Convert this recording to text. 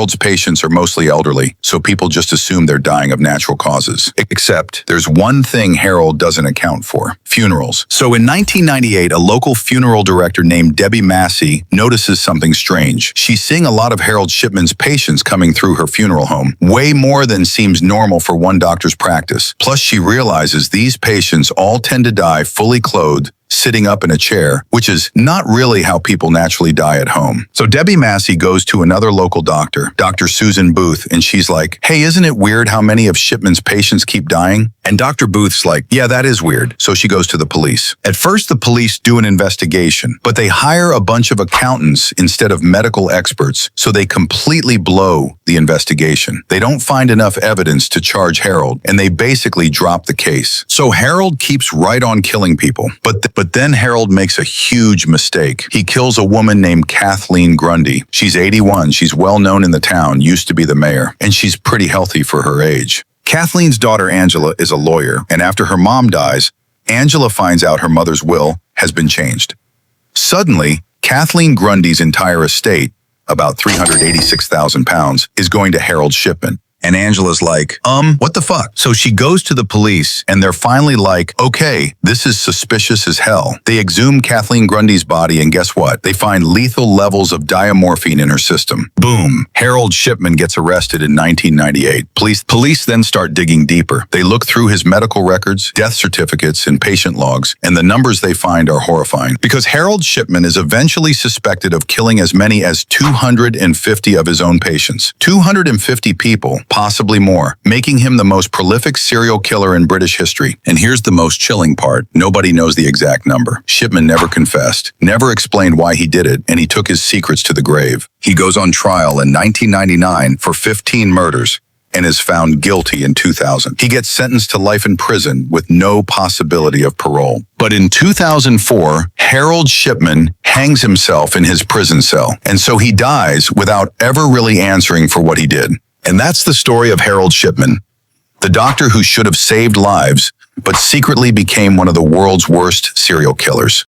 Harold's patients are mostly elderly, so people just assume they're dying of natural causes. Except, there's one thing Harold doesn't account for: funerals. So in 1998, a local funeral director named Debbie Massey notices something strange. She's seeing a lot of Harold Shipman's patients coming through her funeral home, way more than seems normal for one doctor's practice. Plus, she realizes these patients all tend to die fully clothed, sitting up in a chair, which is not really how people naturally die at home. So Debbie Massey goes to another local doctor, Dr. Susan Booth, and she's like, "Hey, isn't it weird how many of Shipman's patients keep dying?" And Dr. Booth's like, "Yeah, that is weird." So she goes to the police. At first, the police do an investigation, but they hire a bunch of accountants instead of medical experts, so they completely blow the investigation. They don't find enough evidence to charge Harold, and they basically drop the case. So Harold keeps right on killing people. But then Harold makes a huge mistake. He kills a woman named Kathleen Grundy. She's 81, she's well known in the town, used to be the mayor, and she's pretty healthy for her age. Kathleen's daughter Angela is a lawyer, and after her mom dies, Angela finds out her mother's will has been changed. Suddenly, Kathleen Grundy's entire estate, about £386,000, is going to Harold Shipman. And Angela's like, what the fuck? So she goes to the police, and they're finally like, okay, this is suspicious as hell. They exhume Kathleen Grundy's body, and guess what? They find lethal levels of diamorphine in her system. Boom. Harold Shipman gets arrested in 1998. Police then start digging deeper. They look through his medical records, death certificates, and patient logs, and the numbers they find are horrifying. Because Harold Shipman is eventually suspected of killing as many as 250 of his own patients. 250 people. Possibly more, making him the most prolific serial killer in British history. And here's the most chilling part. Nobody knows the exact number. Shipman never confessed, never explained why he did it, and he took his secrets to the grave. He goes on trial in 1999 for 15 murders and is found guilty in 2000. He gets sentenced to life in prison with no possibility of parole. But in 2004, Harold Shipman hangs himself in his prison cell, and so he dies without ever really answering for what he did. And that's the story of Harold Shipman, the doctor who should have saved lives, but secretly became one of the world's worst serial killers.